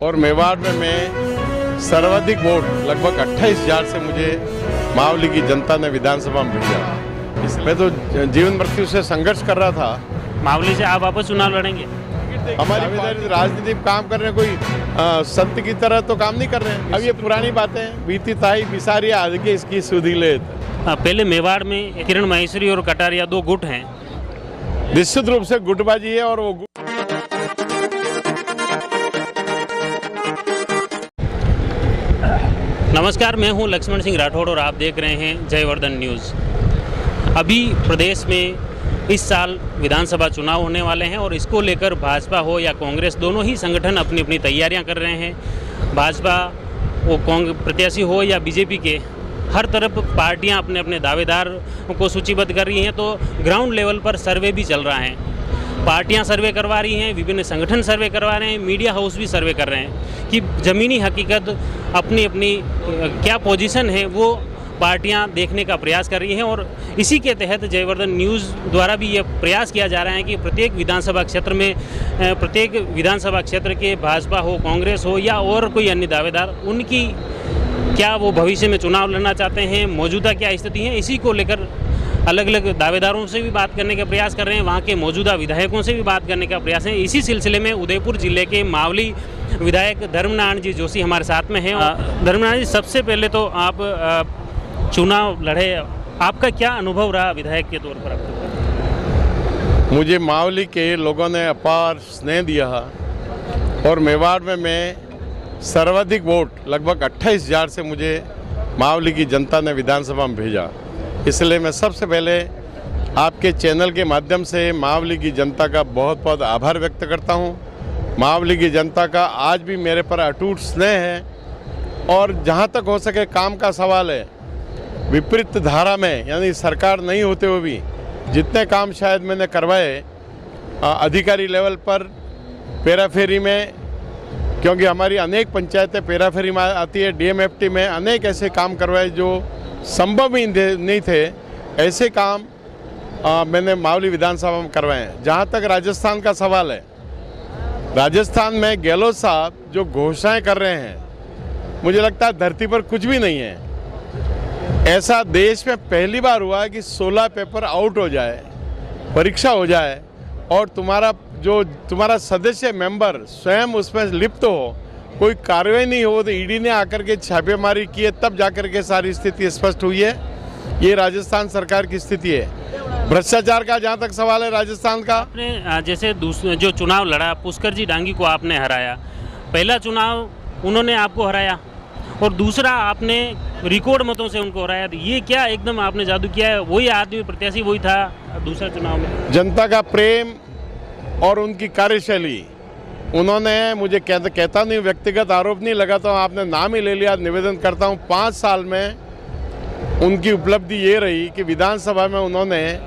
और मेवाड़ में मैं सर्वाधिक वोट लगभग 28,000 से मुझे मावली की जनता ने विधानसभा में भेजा। इसमें तो जीवन मृत्यु से संघर्ष कर रहा था। मावली से आप वापस चुनाव लड़ेंगे? हमारी राजनीति में काम कर रहे हैं, कोई सत्य की तरह तो काम नहीं कर रहे हैं। अब ये पुरानी बातें बीती ताई बिसारी आज के इसकी सुधी ले। पहले मेवाड़ में किरण माहेश्वरी और कटारिया दो गुट हैं। निश्चित रूप से गुटबाजी है और वो नमस्कार, मैं हूं लक्ष्मण सिंह राठौड़ और आप देख रहे हैं जयवर्धन न्यूज़। अभी प्रदेश में इस साल विधानसभा चुनाव होने वाले हैं और इसको लेकर भाजपा हो या कांग्रेस, दोनों ही संगठन अपनी अपनी तैयारियां कर रहे हैं। भाजपा वो प्रत्याशी हो या बीजेपी के, हर तरफ पार्टियां अपने अपने दावेदार को सूचीबद्ध कर रही हैं। तो ग्राउंड लेवल पर सर्वे भी चल रहा है। पार्टियां सर्वे करवा रही हैं, विभिन्न संगठन सर्वे करवा रहे हैं, मीडिया हाउस भी सर्वे कर रहे हैं कि ज़मीनी हकीकत अपनी अपनी क्या पोजीशन है वो पार्टियां देखने का प्रयास कर रही हैं। और इसी के तहत जयवर्धन न्यूज़ द्वारा भी ये प्रयास किया जा रहा है कि प्रत्येक विधानसभा क्षेत्र के भाजपा हो, कांग्रेस हो या और कोई अन्य दावेदार, उनकी क्या वो भविष्य में चुनाव लड़ना चाहते हैं, मौजूदा क्या स्थिति है, इसी को लेकर अलग अलग दावेदारों से भी बात करने का प्रयास कर रहे हैं। वहाँ के मौजूदा विधायकों से भी बात करने का प्रयास है। इसी सिलसिले में उदयपुर जिले के मावली विधायक धर्मनारायण जी जोशी हमारे साथ में हैं। धर्मनारायण जी, सबसे पहले तो आप चुनाव लड़े, आपका क्या अनुभव रहा विधायक के तौर पर? आपको मुझे मावली के लोगों ने अपार स्नेह दिया और मेवाड़ में मैं सर्वाधिक वोट लगभग 28,000 से मुझे मावली की जनता ने विधानसभा में भेजा। इसलिए मैं सबसे पहले आपके चैनल के माध्यम से मावली की जनता का बहुत बहुत आभार व्यक्त करता हूं। मावली की जनता का आज भी मेरे पर अटूट स्नेह है और जहां तक हो सके काम का सवाल है, विपरीत धारा में यानी सरकार नहीं होते हुए भी जितने काम शायद मैंने करवाए अधिकारी लेवल पर, पेराफेरी में, क्योंकि हमारी अनेक पंचायतें पेराफेरी में आती है, डीएमएफटी में अनेक ऐसे काम करवाए जो संभव ही नहीं थे, ऐसे काम मैंने मावली विधानसभा में करवाए हैं। जहाँ तक राजस्थान का सवाल है, राजस्थान में गहलोत साहब जो घोषणाएं कर रहे हैं, मुझे लगता है धरती पर कुछ भी नहीं है। ऐसा देश में पहली बार हुआ है कि 16 पेपर आउट हो जाए, परीक्षा हो जाए और तुम्हारा सदस्य मेंबर स्वयं उसमें लिप्त हो, कोई कार्रवाई नहीं हो, तो ईडी ने आकर के छापेमारी की है, तब जाकर के सारी स्थिति स्पष्ट हुई है। ये राजस्थान सरकार की स्थिति है। भ्रष्टाचार का जहाँ तक सवाल है राजस्थान का, आपने जैसे जो चुनाव लड़ा, पुष्कर जी डांगी को आपने हराया। पहला चुनाव उन्होंने आपको हराया और दूसरा आपने रिकॉर्ड मतों से उनको हराया। तो ये क्या एकदम आपने जादू किया है? वही आदमी प्रत्याशी वही था दूसरा चुनाव में? जनता का प्रेम और उनकी कार्यशैली, उन्होंने मुझे कहता नहीं, व्यक्तिगत आरोप नहीं लगाता हूँ, आपने नाम ही ले लिया। निवेदन करता हूँ 5 साल में उनकी उपलब्धि ये रही कि विधानसभा में उन्होंने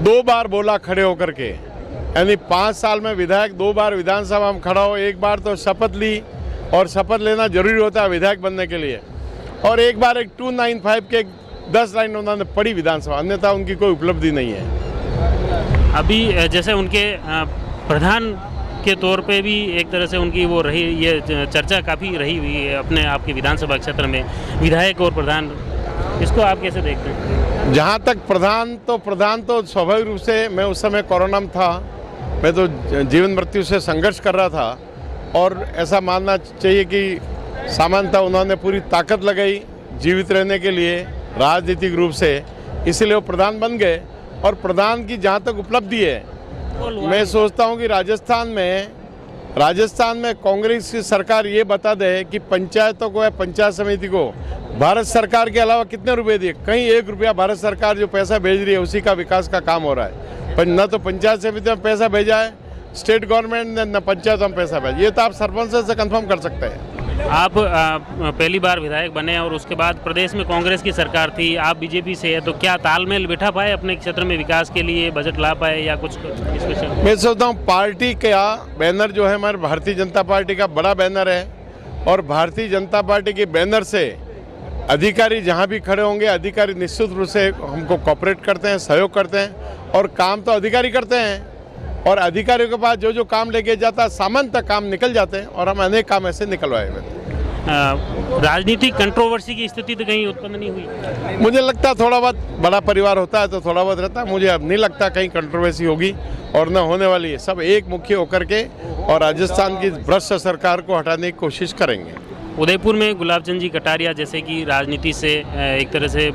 2 बार बोला खड़े होकर के, यानी 5 साल में विधायक 2 बार विधानसभा में खड़ा हो। एक बार तो शपथ ली और शपथ लेना जरूरी होता है विधायक बनने के लिए, और एक बार एक 295 के 10 लाइन उन्होंने पढ़ी विधानसभा, अन्यथा उनकी कोई उपलब्धि नहीं है। अभी जैसे उनके प्रधान के तौर पे भी एक तरह से उनकी वो रही, ये चर्चा काफ़ी रही हुई है अपने आपके विधानसभा क्षेत्र में, विधायक और प्रधान, इसको आप कैसे देखते हैं? जहाँ तक प्रधान तो स्वाभाविक रूप से, मैं उस समय कोरोना में था, मैं तो जीवन मृत्यु से संघर्ष कर रहा था और ऐसा मानना चाहिए कि सामान्यतः उन्होंने पूरी ताकत लगाई जीवित रहने के लिए राजनीतिक रूप से, इसलिए वो प्रधान बन गए। और प्रधान की जहाँ तक उपलब्धि है, मैं सोचता हूं कि राजस्थान में कांग्रेस की सरकार ये बता दे कि पंचायतों को या पंचायत समिति को भारत सरकार के अलावा कितने रुपए दिए। कहीं 1 रुपया भारत सरकार जो पैसा भेज रही है उसी का विकास का काम हो रहा है। पर न तो पंचायत समिति में पैसा भेजा है स्टेट गवर्नमेंट ने, न पंचायतों में पैसा भेजा। ये तो आप सरपंच से कंफर्म कर सकते हैं। आप पहली बार विधायक बने और उसके बाद प्रदेश में कांग्रेस की सरकार थी, आप बीजेपी से है, तो क्या तालमेल बिठा पाए अपने क्षेत्र में विकास के लिए, बजट ला पाए या कुछ स्पेशल? मैं सोचता हूँ पार्टी का बैनर जो है हमारे भारतीय जनता पार्टी का बड़ा बैनर है और भारतीय जनता पार्टी के बैनर से अधिकारी जहाँ भी खड़े होंगे, अधिकारी निश्चित रूप से हमको कोऑपरेट करते हैं, सहयोग करते हैं और काम तो अधिकारी करते हैं। और अधिकारियों के पास जो जो काम लेके जाता है सामान्य तक काम निकल जाते हैं और हम अनेक काम ऐसे निकलवाए हुए थे। राजनीतिक कंट्रोवर्सी की स्थिति तो कहीं उत्पन्न नहीं हुई? मुझे लगता है थोड़ा बहुत बड़ा परिवार होता है तो थोड़ा बहुत रहता है, मुझे अब नहीं लगता कहीं कंट्रोवर्सी होगी और न होने वाली है। सब एक मुखी होकर के और राजस्थान की भ्रष्ट सरकार को हटाने की कोशिश करेंगे। उदयपुर में गुलाब चंद जी कटारिया जैसे कि राजनीति से एक तरह से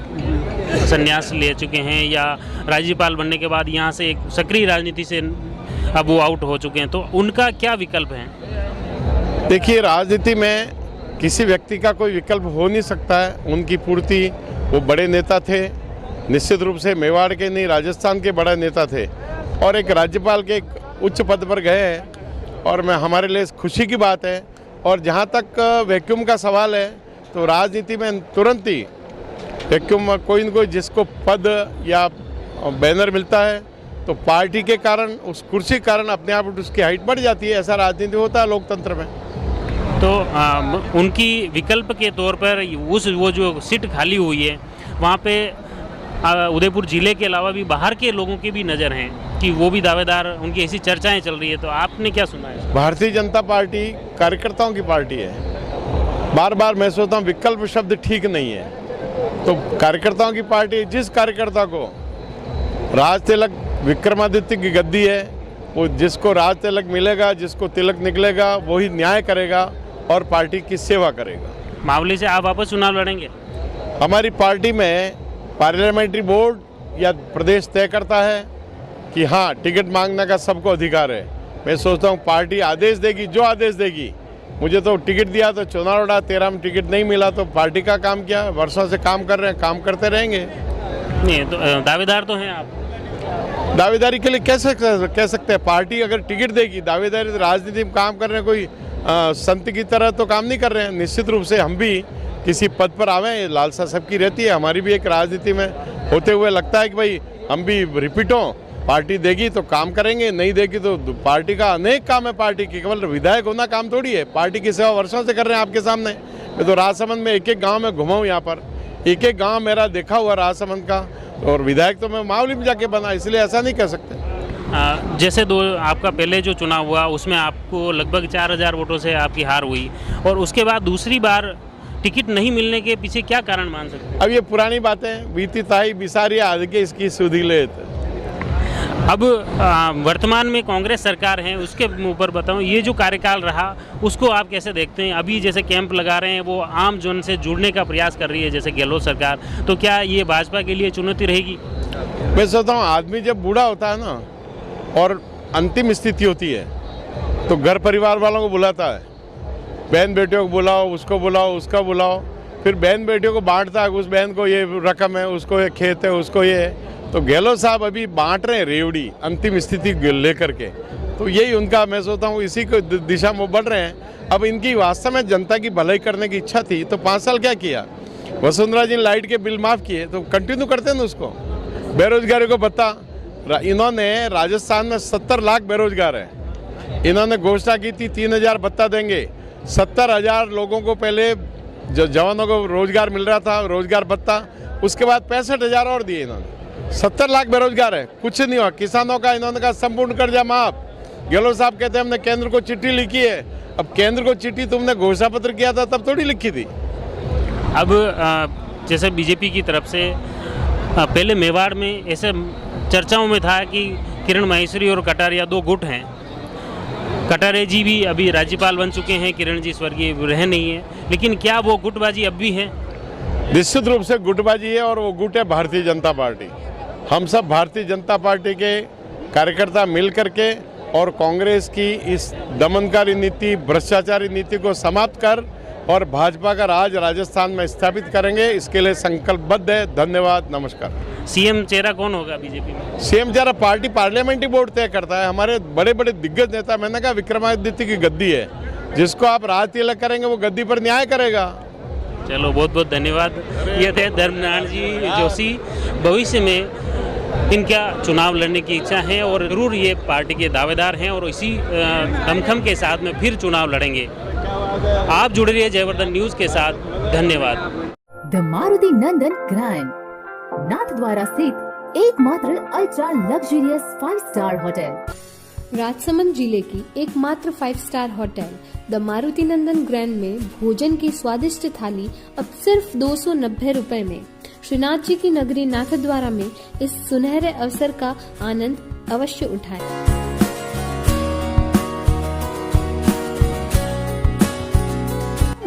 संन्यास ले चुके हैं या राज्यपाल बनने के बाद यहाँ से एक सक्रिय राजनीति से अब वो आउट हो चुके हैं, तो उनका क्या विकल्प है? देखिए, राजनीति में किसी व्यक्ति का कोई विकल्प हो नहीं सकता है। उनकी पूर्ति, वो बड़े नेता थे, निश्चित रूप से मेवाड़ के नहीं राजस्थान के बड़े नेता थे और एक राज्यपाल के एक उच्च पद पर गए हैं और मैं हमारे लिए खुशी की बात है। और जहाँ तक वैक्यूम का सवाल है तो राजनीति में तुरंत ही वैक्यूम कोई न कोई जिसको पद या बैनर मिलता है तो पार्टी के कारण, उस कुर्सी के कारण अपने आप उसकी हाइट बढ़ जाती है। ऐसा राजनीति होता है लोकतंत्र में। तो उनकी विकल्प के तौर पर वो जो सीट खाली हुई है वहाँ पे उदयपुर जिले के अलावा भी बाहर के लोगों की भी नज़र हैं कि वो भी दावेदार, उनकी ऐसी चर्चाएं चल रही है, तो आपने क्या सुना है? भारतीय जनता पार्टी कार्यकर्ताओं की पार्टी है। बार बार मैं सोचता हूँ विकल्प शब्द ठीक नहीं है। तो कार्यकर्ताओं की पार्टी, जिस कार्यकर्ता को राज तिलक विक्रमादित्य की गद्दी है, वो जिसको राज तिलक मिलेगा, जिसको तिलक निकलेगा, वही न्याय करेगा और पार्टी की सेवा करेगा। मावली से आप वापस चुनाव लड़ेंगे? हमारी पार्टी में पार्लियामेंट्री बोर्ड या प्रदेश तय करता है कि हाँ, टिकट मांगने का सबको अधिकार है। मैं सोचता हूँ पार्टी आदेश देगी, जो आदेश देगी। मुझे तो टिकट दिया तो चुनाव लड़ा, 13 में टिकट नहीं मिला तो पार्टी का काम क्या? वर्षों से काम कर रहे हैं, काम करते रहेंगे। नहीं तो दावेदार तो हैं आप? दावेदारी के लिए कैसे कह सकते हैं? पार्टी अगर टिकट देगी, दावेदारी राजनीति में काम कर रहे हैं, कोई संत की तरह तो काम नहीं कर रहे हैं। निश्चित रूप से हम भी किसी पद पर आवे, ये लालसा सबकी रहती है। हमारी भी एक राजनीति में होते हुए लगता है कि भाई हम भी रिपीट हों, पार्टी देगी तो काम करेंगे, नहीं देगी तो पार्टी का अनेक काम है। पार्टी की केवल विधायक होना काम थोड़ी है। पार्टी की सेवा वर्षों से कर रहे हैं आपके सामने। मैं तो राजसमंद में एक एक गाँव में घुमा हूँ, यहाँ पर एक एक गाँव मेरा देखा हुआ राजसमंद का, और विधायक तो मैं मावली में जाके बना, इसलिए ऐसा नहीं कह सकते। जैसे आपका पहले जो चुनाव हुआ उसमें आपको लगभग 4000 वोटों से आपकी हार हुई और उसके बाद दूसरी बार टिकट नहीं मिलने के पीछे क्या कारण मान सकते हैं? अब ये पुरानी बातें, बीती ताई बिसारी आगे इसकी सुधी लेत। अब वर्तमान में कांग्रेस सरकार है, उसके ऊपर बताऊं, ये जो कार्यकाल रहा उसको आप कैसे देखते हैं? अभी जैसे कैंप लगा रहे हैं, वो आम जन से जुड़ने का प्रयास कर रही है जैसे गहलोत सरकार, तो क्या ये भाजपा के लिए चुनौती रहेगी? मैं सोचता हूँ आदमी जब बूढ़ा होता है ना और अंतिम स्थिति होती है तो घर परिवार वालों को बुलाता है, बहन बेटियों को बुलाओ, उसको बुलाओ, उसका बुलाओ, फिर बहन बेटियों को बांटता है, उस बहन को ये रकम है, उसको ये खेत है, उसको ये है। तो गहलोत साहब अभी बांट रहे हैं रेवड़ी अंतिम स्थिति लेकर के। तो यही उनका, मैं सोचता हूँ इसी को दिशा में बढ़ रहे हैं। अब इनकी वास्तव में जनता की भलाई करने की इच्छा थी तो 5 साल क्या किया? वसुंधरा जी ने लाइट के बिल माफ़ किए तो कंटिन्यू करते हैं ना उसको। बेरोजगारी को भत्ता, इन्होंने राजस्थान में 70 लाख बेरोजगार है। इन्होंने घोषणा की थी 3000 भत्ता देंगे। 70,000 लोगों को पहले जो जवानों को रोजगार मिल रहा था, रोजगार भत्ता, उसके बाद 65,000 और दिए इन्होंने। 70 लाख बेरोजगार है, कुछ नहीं हुआ। किसानों का इन्होंने कहा संपूर्ण कर्जा माफ। गहलोत साहब कहते हैं हमने केंद्र को चिट्ठी लिखी है। अब केंद्र को चिट्ठी तुमने घोषणा पत्र किया था तब थोड़ी लिखी थी। अब जैसे बीजेपी की तरफ से पहले मेवाड़ में ऐसे चर्चाओं में था कि किरण माहेश्वरी और कटारिया 2 गुट हैं। कटारिया जी भी अभी राज्यपाल बन चुके हैं, किरण जी स्वर्गीय रह नहीं है, लेकिन क्या वो गुटबाजी अब भी है? निश्चित रूप से गुटबाजी है और वो गुट है भारतीय जनता पार्टी। हम सब भारतीय जनता पार्टी के कार्यकर्ता मिल करके और कांग्रेस की इस दमनकारी नीति, भ्रष्टाचारी नीति को समाप्त कर और भाजपा का राज राजस्थान में स्थापित करेंगे, इसके लिए संकल्पबद्ध है। धन्यवाद, नमस्कार। सीएम चेहरा कौन होगा बीजेपी में? सीएम चेहरा पार्टी पार्लियामेंट्री बोर्ड तय करता है। हमारे बड़े बड़े दिग्गज नेता, मैंने कहा विक्रमादित्य की गद्दी है, जिसको आप राज तिलक करेंगे वो गद्दी पर न्याय करेगा। चलो, बहुत बहुत धन्यवाद। ये थे धर्मनारायण जी जोशी। भविष्य में इनका चुनाव लड़ने की इच्छा है और जरूर ये पार्टी के दावेदार हैं और इसी दमखम के साथ में फिर चुनाव लड़ेंगे। आप जुड़े रहिए जयवर्धन न्यूज के साथ। धन्यवाद। The Maruti Nandan grand, Nathdwara स्थित एकमात्र ultra luxurious 5 star hotel. Rajsamand जिले की एकमात्र 5 star hotel the Maruti Nandan grand में भोजन की स्वादिष्ट थाली अब सिर्फ 290 रुपए में। श्रीनाथ जी की नगरी नाथद्वारा में इस सुनहरे अवसर का आनंद अवश्य उठाएं।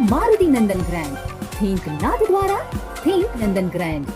मारुति नंदन ग्रैंड, थिंक नाथद्वारा, थिंक नंदन ग्रैंड।